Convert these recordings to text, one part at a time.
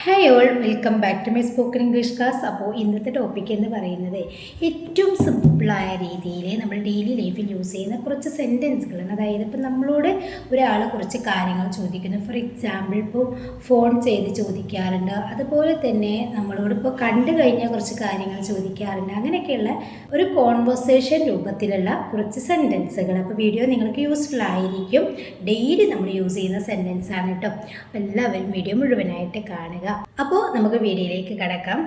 Hi all, welcome back to my spoken English class. അപ്പോൾ ഇന്നത്തെ topic എന്ന് പറയുന്നത് ഏറ്റവും സിമ്പിളായ രീതിയിൽ നമ്മൾ ഡെയിലി ലൈഫിൽ യൂസ് ചെയ്യുന്ന കുറച്ച് സെൻറ്റൻസുകളാണ്. അതായത് ഇപ്പം നമ്മളോട് ഒരാൾ കുറച്ച് കാര്യങ്ങൾ ചോദിക്കുന്നു. ഫോർ എക്സാമ്പിൾ, ഇപ്പോൾ ഫോൺ ചെയ്ത് ചോദിക്കാറുണ്ട്. അതുപോലെ തന്നെ നമ്മളോട് ഇപ്പോൾ കണ്ടു കഴിഞ്ഞാൽ കുറച്ച് കാര്യങ്ങൾ ചോദിക്കാറുണ്ട്. അങ്ങനെയൊക്കെയുള്ള ഒരു കോൺവെർസേഷൻ രൂപത്തിലുള്ള കുറച്ച് സെൻറ്റൻസുകൾ. അപ്പോൾ വീഡിയോ നിങ്ങൾക്ക് യൂസ്ഫുൾ ആയിരിക്കും. ഡെയിലി നമ്മൾ യൂസ് ചെയ്യുന്ന സെൻറ്റൻസ് ആണ് കേട്ടോ. അപ്പോൾ എല്ലാവരും വീഡിയോ മുഴുവനായിട്ട് കാണുക. അപ്പോൾ നമുക്ക് വീഡിയോയിലേക്ക് കടക്കാം.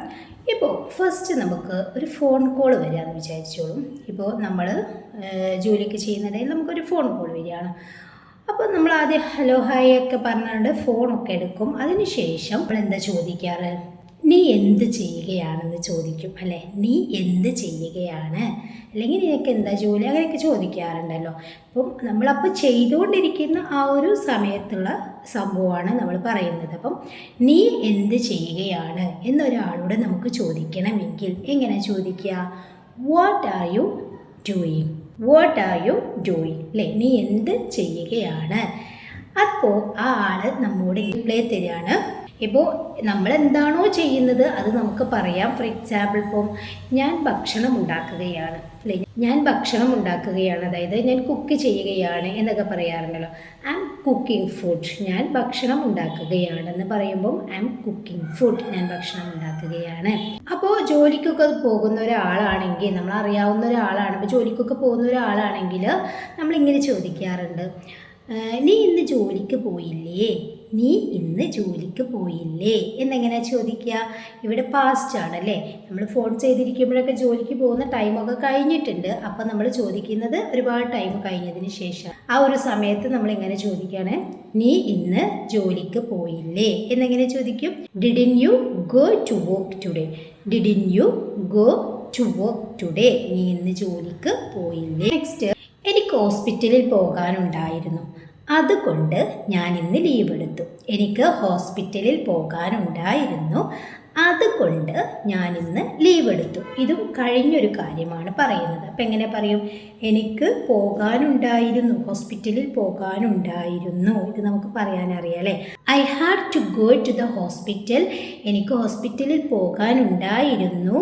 ഇപ്പോൾ ഫസ്റ്റ് നമുക്ക് ഒരു ഫോൺ കോൾ വരികയെന്ന് വിചാരിച്ചോളും. ഇപ്പോൾ നമ്മൾ ജോലിയൊക്കെ ചെയ്യുന്നിടയിൽ നമുക്കൊരു ഫോൺ കോൾ വരികയാണ്. അപ്പോൾ നമ്മൾ ആദ്യം ഹലോ ഹായ് ഒക്കെ പറഞ്ഞുകൊണ്ട് ഫോണൊക്കെ എടുക്കും. അതിനുശേഷം നമ്മൾ എന്താ ചോദിക്കാറ്? നീ എന്ത് ചെയ്യുകയാണെന്ന് ചോദിക്കും അല്ലേ. നീ എന്ത് ചെയ്യുകയാണ്, അല്ലെങ്കിൽ നിനക്ക് എന്താ ജോലി, അങ്ങനെയൊക്കെ ചോദിക്കാറുണ്ടല്ലോ. അപ്പം നമ്മളപ്പോൾ ചെയ്തുകൊണ്ടിരിക്കുന്ന ആ ഒരു സമയത്തുള്ള സംഭവമാണ് നമ്മൾ പറയുന്നത്. അപ്പം നീ എന്ത് ചെയ്യുകയാണ് എന്നൊരാളോട് നമുക്ക് ചോദിക്കണമെങ്കിൽ എങ്ങനെ ചോദിക്കുക? What are you doing? What are you doing അല്ലേ. നീ എന്ത് ചെയ്യുകയാണ്. അപ്പോൾ ആ ആൾ നമ്മോട് റിപ്ലൈ തരികയാണ്. ഇപ്പോൾ നമ്മൾ എന്താണോ ചെയ്യുന്നത് അത് നമുക്ക് പറയാം. ഫോർ എക്സാമ്പിൾ, ഇപ്പം ഞാൻ ഭക്ഷണം ഉണ്ടാക്കുകയാണ് അല്ലേ. ഞാൻ ഭക്ഷണം ഉണ്ടാക്കുകയാണ്, അതായത് ഞാൻ കുക്ക് ചെയ്യുകയാണ് എന്നൊക്കെ പറയാറുണ്ടല്ലോ. I M cooking food. ഞാൻ ഭക്ഷണം ഉണ്ടാക്കുകയാണെന്ന് പറയുമ്പം ഐ എം കുക്കിംഗ് ഫുഡ്. ഞാൻ ഭക്ഷണം ഉണ്ടാക്കുകയാണ്. അപ്പോൾ ജോലിക്കൊക്കെ പോകുന്ന ഒരാളാണെങ്കിൽ, നമ്മൾ അറിയാവുന്ന ഒരാളാണ്, ഇപ്പോൾ ജോലിക്കൊക്കെ പോകുന്ന ഒരാളാണെങ്കിൽ നമ്മളിങ്ങനെ ചോദിക്കാറുണ്ട്, നീ ഇന്ന് ജോലിക്ക് പോയില്ലേ? നീ ഇന്ന് ജോലിക്ക് പോയില്ലേ എന്നെങ്ങനെ ചോദിക്കുക? ഇവിടെ പാസ്റ്റ് ആണല്ലേ. നമ്മൾ ഫോൺ ചെയ്തിരിക്കുമ്പോഴൊക്കെ ജോലിക്ക് പോകുന്ന ടൈമൊക്കെ കഴിഞ്ഞിട്ടുണ്ട്. അപ്പം നമ്മൾ ചോദിക്കുന്നത് ഒരുപാട് ടൈം കഴിഞ്ഞതിന് ശേഷം ആ ഒരു സമയത്ത് നമ്മൾ എങ്ങനെ ചോദിക്കുകയാണ്? നീ ഇന്ന് ജോലിക്ക് പോയില്ലേ എന്നെങ്ങനെ ചോദിക്കും? Didn't you go to work today? Didn't you go to work today? നീ ഇന്ന് ജോലിക്ക് പോയില്ലേ? നെക്സ്റ്റ്, എനിക്ക് ഹോസ്പിറ്റലിൽ പോകാനുണ്ടായിരുന്നു, അതുകൊണ്ട് ഞാൻ ഇന്ന് ലീവ് എടുത്തു. എനിക്ക് ഹോസ്പിറ്റലിൽ പോകാനുണ്ടായിരുന്നു, അതുകൊണ്ട് ഞാൻ ഇന്ന് ലീവ് എടുത്തു. ഇതും കഴിഞ്ഞൊരു കാര്യമാണ് പറയുന്നത്. അപ്പം എങ്ങനെ പറയും? എനിക്ക് പോകാനുണ്ടായിരുന്നു, ഹോസ്പിറ്റലിൽ പോകാനുണ്ടായിരുന്നു. ഇത് നമുക്ക് പറയാനറിയാം അല്ലേ. I had to go to the hospital. എനിക്ക് ഹോസ്പിറ്റലിൽ പോകാനുണ്ടായിരുന്നു,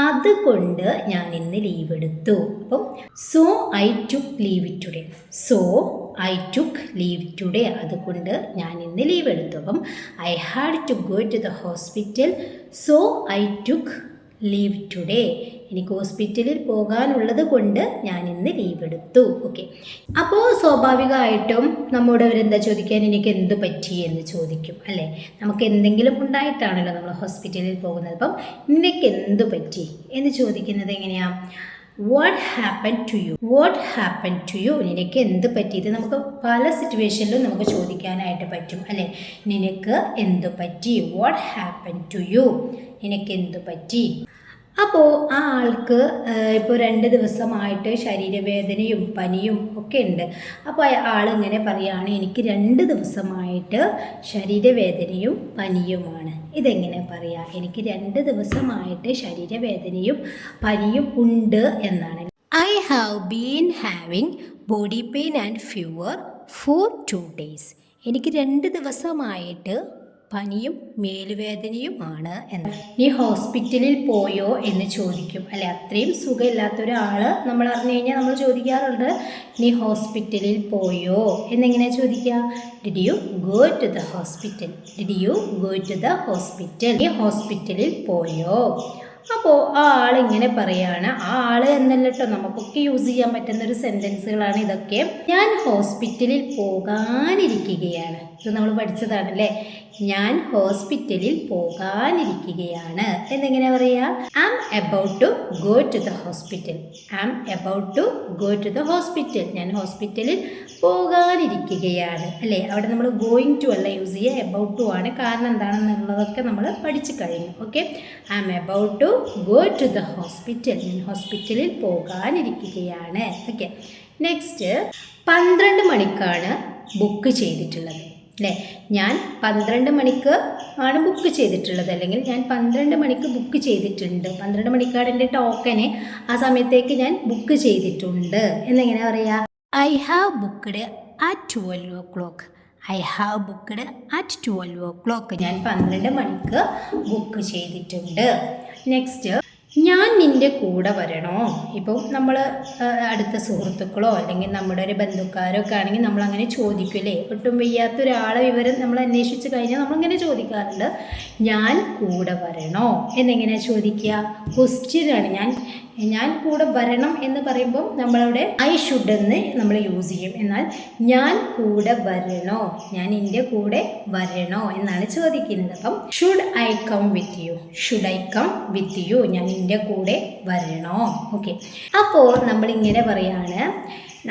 അതുകൊണ്ട് ഞാൻ ഇന്ന് ലീവ് എടുത്തു. അപ്പം so I took leave today. So I took leave today. അതുകൊണ്ട് ഞാൻ ഇന്ന് ലീവ് എടുത്തു. അപ്പം I had to go to the hospital, so I took leave today. എനിക്ക് ഹോസ്പിറ്റലിൽ പോകാനുള്ളത് കൊണ്ട് ഞാൻ ഇന്ന് ലീവ് എടുത്തു. ഓക്കെ. അപ്പോൾ സ്വാഭാവികമായിട്ടും നമ്മോട് അവരെന്താ ചോദിക്കാൻ? എനിക്ക് എന്ത് പറ്റി എന്ന് ചോദിക്കും അല്ലേ. നമുക്ക് എന്തെങ്കിലും ഉണ്ടായിട്ടാണല്ലോ നമ്മൾ ഹോസ്പിറ്റലിൽ പോകുന്നത്. അപ്പം നിനക്ക് എന്ത് പറ്റി എന്ന് ചോദിക്കുന്നത് എങ്ങനെയാണ്? What happen to you? What happen to you? നിനക്ക് എന്ത് പറ്റി? ഇത് നമുക്ക് പല സിറ്റുവേഷനിലും നമുക്ക് ചോദിക്കാനായിട്ട് പറ്റും അല്ലേ. നിനക്ക് എന്ത് പറ്റി? What happen to you? നിനക്ക് എന്ത് പറ്റി? അപ്പോൾ ആ ആൾക്ക് ഇപ്പോൾ 2 ദിവസമായിട്ട് ശരീരവേദനയും പനിയും ഒക്കെ ഉണ്ട്. അപ്പോൾ ആളിങ്ങനെ പറയുകയാണ്, എനിക്ക് 2 ദിവസമായിട്ട് ശരീരവേദനയും പനിയുമാണ്. ഇതെങ്ങനെ പറയാം? എനിക്ക് 2 ദിവസമായിട്ട് ശരീരവേദനയും പനിയും ഉണ്ട് എന്നാണ്. I have been having body pain and fever for 2 days. എനിക്ക് 2 ദിവസമായിട്ട് പനിയും മേലുവേദനയുമാണ് എന്ന്. നീ ഹോസ്പിറ്റലിൽ പോയോ എന്ന് ചോദിക്കും അല്ലെ. അത്രയും സുഖമില്ലാത്ത ഒരാൾ നമ്മൾ അറിഞ്ഞു കഴിഞ്ഞാൽ നമ്മൾ ചോദിക്കാറുണ്ട്, നീ ഹോസ്പിറ്റലിൽ പോയോ എന്നെങ്ങനെ ചോദിക്കുക? Did you go to the hospital? Did you go to the hospital? നീ ഹോസ്പിറ്റലിൽ പോയോ? അപ്പോൾ ആ ആളിങ്ങനെ പറയാണ്. ആ ആള് എന്നല്ല കേട്ടോ, നമുക്കൊക്കെ യൂസ് ചെയ്യാൻ പറ്റുന്നൊരു സെൻറ്റൻസുകളാണ് ഇതൊക്കെ. ഞാൻ ഹോസ്പിറ്റലിൽ പോകാനിരിക്കുകയാണ്. ഇത് നമ്മൾ പഠിച്ചതാണല്ലേ. ഞാൻ ഹോസ്പിറ്റലിൽ പോകാനിരിക്കുകയാണ് എന്നെങ്ങനെ പറയുക? I am about to go to the hospital. I am about to go to the hospital. ഞാൻ ഹോസ്പിറ്റലിൽ പോകാനിരിക്കുകയാണ് അല്ലേ. അവിടെ നമ്മൾ ഗോയിങ് ടു അല്ല യൂസ് ചെയ്യുക, എബൌട്ട് ടു ആണ്. കാരണം എന്താണെന്നുള്ളതൊക്കെ നമ്മൾ പഠിച്ചു കഴിഞ്ഞു. Okay. I am about to go to the hospital. ഞാൻ ഹോസ്പിറ്റലിൽ പോകാനിരിക്കുകയാണ്. ഓക്കെ. നെക്സ്റ്റ്, 12 മണിക്കാണ് ബുക്ക് ചെയ്തിട്ടുള്ളത് അല്ലേ. ഞാൻ 12 മണിക്ക് ആണ് ബുക്ക് ചെയ്തിട്ടുള്ളത്, അല്ലെങ്കിൽ ഞാൻ 12 മണിക്ക് ബുക്ക് ചെയ്തിട്ടുണ്ട്. 12 മണിക്കാണ് എൻ്റെ ടോക്കന്. ആ സമയത്തേക്ക് ഞാൻ ബുക്ക് ചെയ്തിട്ടുണ്ട് എന്നെങ്ങനെ പറയാ? I have booked at 12 o'clock. I have booked at 12 o'clock. ഞാൻ 12 മണിക്ക് ബുക്ക് ചെയ്തിട്ടുണ്ട്. നെക്സ്റ്റ്, ഞാൻ നിൻ്റെ കൂടെ വരണോ? ഇപ്പോൾ നമ്മൾ അടുത്ത സുഹൃത്തുക്കളോ അല്ലെങ്കിൽ നമ്മുടെ ഒരു ബന്ധുക്കാരോ ഒക്കെ ആണെങ്കിൽ നമ്മളങ്ങനെ ചോദിക്കില്ലേ? ഒട്ടും വയ്യാത്ത ഒരാളെ വിവരം നമ്മൾ അന്വേഷിച്ച് കഴിഞ്ഞാൽ നമ്മളിങ്ങനെ ചോദിക്കാറുണ്ട്, ഞാൻ കൂടെ വരണോ എന്നെങ്ങനെയാണ് ചോദിക്കുക? ക്വസ്റ്റ്യനാണ്. ഞാൻ കൂടെ വരണം എന്ന് പറയുമ്പോൾ നമ്മളവിടെ ഐ ഷുഡ് എന്ന് നമ്മൾ യൂസ് ചെയ്യും. എന്നാൽ ഞാൻ കൂടെ വരണോ, ഞാൻ എൻ്റെ കൂടെ വരണോ എന്നാണ് ചോദിക്കുന്നത്. അപ്പം should I come with you, should I come with you, ഞാൻ എൻ്റെ കൂടെ വരണോ? ഓക്കെ, അപ്പോൾ നമ്മളിങ്ങനെ പറയാണ്,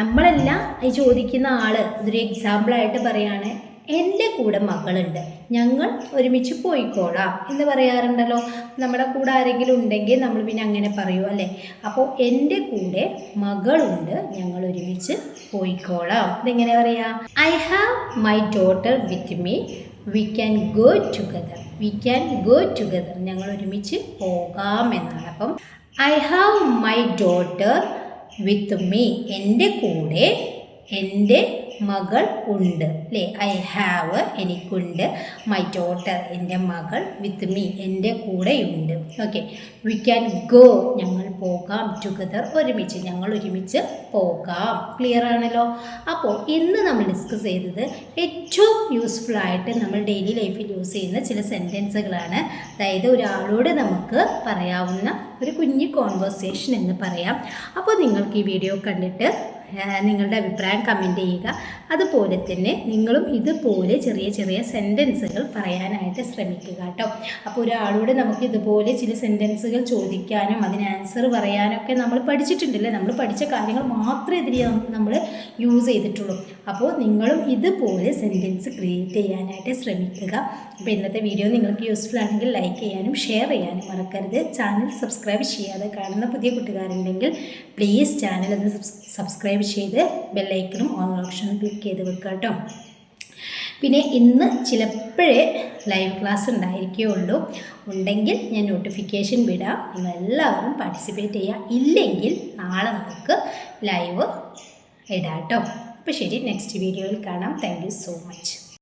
നമ്മളല്ല ഈ ചോദിക്കുന്ന ആൾ ഇതൊരു എക്സാമ്പിളായിട്ട് പറയാണ്, എൻ്റെ കൂടെ മകളുണ്ട്, ഞങ്ങൾ ഒരുമിച്ച് പോയിക്കോളാം എന്ന് പറയാറുണ്ടല്ലോ. നമ്മുടെ കൂടെ ആരെങ്കിലും ഉണ്ടെങ്കിൽ നമ്മൾ പിന്നെ അങ്ങനെ പറയൂ അല്ലേ? അപ്പോൾ എൻ്റെ കൂടെ മകളുണ്ട്, ഞങ്ങൾ ഒരുമിച്ച് പോയിക്കോളാം. ഇതെങ്ങനെ പറയാം? I have my daughter with me, we can go together, we can go together, ഞങ്ങൾ ഒരുമിച്ച് പോകാം എന്നാണ്. അപ്പം I have my daughter with me, എൻ്റെ കൂടെ എൻ്റെ മകൾ ഉണ്ട് അല്ലേ? ഐ ഹാവ് എനിക്കുണ്ട്, മൈ ഡോട്ടർ എൻ്റെ മകൾ, വിത്ത് മീ എൻ്റെ കൂടെയുണ്ട്. ഓക്കെ, വി ക്യാൻ ഗോ ഞങ്ങൾ പോകാം, ടുഗദർ ഒരുമിച്ച്, ഞങ്ങൾ ഒരുമിച്ച് പോകാം. ക്ലിയർ ആണല്ലോ? അപ്പോൾ ഇന്ന് നമ്മൾ ഡിസ്കസ് ചെയ്തത് ഏറ്റവും യൂസ്ഫുൾ ആയിട്ട് നമ്മൾ ഡെയിലി ലൈഫിൽ യൂസ് ചെയ്യുന്ന ചില സെൻറ്റൻസുകളാണ്. അതായത് ഒരാളോട് നമുക്ക് പറയാവുന്ന ഒരു കുഞ്ഞു കോൺവെർസേഷൻ എന്ന് പറയാം. അപ്പോൾ നിങ്ങൾക്ക് ഈ വീഡിയോ കണ്ടിട്ട് നിങ്ങളുടെ അഭിപ്രായം കമൻറ്റ് ചെയ്യുക. അതുപോലെ തന്നെ നിങ്ങളും ഇതുപോലെ ചെറിയ ചെറിയ സെൻറ്റൻസുകൾ പറയാനായിട്ട് ശ്രമിക്കുക കേട്ടോ. അപ്പോൾ ഒരാളോട് നമുക്ക് ഇതുപോലെ ചില സെൻറ്റൻസുകൾ ചോദിക്കാനും അതിന് ആൻസർ പറയാനൊക്കെ നമ്മൾ പഠിച്ചിട്ടുണ്ടല്ലേ? നമ്മൾ പഠിച്ച കാര്യങ്ങൾ മാത്രമേ ഇതിൽ നമ്മൾ യൂസ് ചെയ്തിട്ടുള്ളൂ. അപ്പോൾ നിങ്ങളും ഇതുപോലെ സെൻറ്റൻസ് ക്രിയേറ്റ് ചെയ്യാനായിട്ട് ശ്രമിക്കുക. അപ്പോൾ ഇന്നത്തെ വീഡിയോ നിങ്ങൾക്ക് യൂസ്ഫുൾ ആണെങ്കിൽ ലൈക്ക് ചെയ്യാനും ഷെയർ ചെയ്യാനും മറക്കരുത്. ചാനൽ സബ്സ്ക്രൈബ് ചെയ്യാതെ കാണുന്ന പുതിയ കൂട്ടുകാരുണ്ടെങ്കിൽ പ്ലീസ് ചാനൽ ഒന്ന് സബ്സ്ക്രൈബ് ചെയ്ത് ബെല്ലൈക്കണും ഓൺ ഓപ്ഷനും ക്ലിക്ക് ചെയ്ത് വെക്കുക കേട്ടോ. പിന്നെ ഇന്ന് ചിലപ്പോഴേ ലൈവ് ക്ലാസ് ഉണ്ടായിരിക്കുകയുള്ളൂ. ഉണ്ടെങ്കിൽ ഞാൻ നോട്ടിഫിക്കേഷൻ വിടാം, നിങ്ങളെല്ലാവരും പാർട്ടിസിപ്പേറ്റ് ചെയ്യുക. ഇല്ലെങ്കിൽ നാളെ നമുക്ക് ലൈവ് ഇടാം കേട്ടോ. അപ്പോൾ ശരി, നെക്സ്റ്റ് വീഡിയോയിൽ കാണാം. Thank you so much.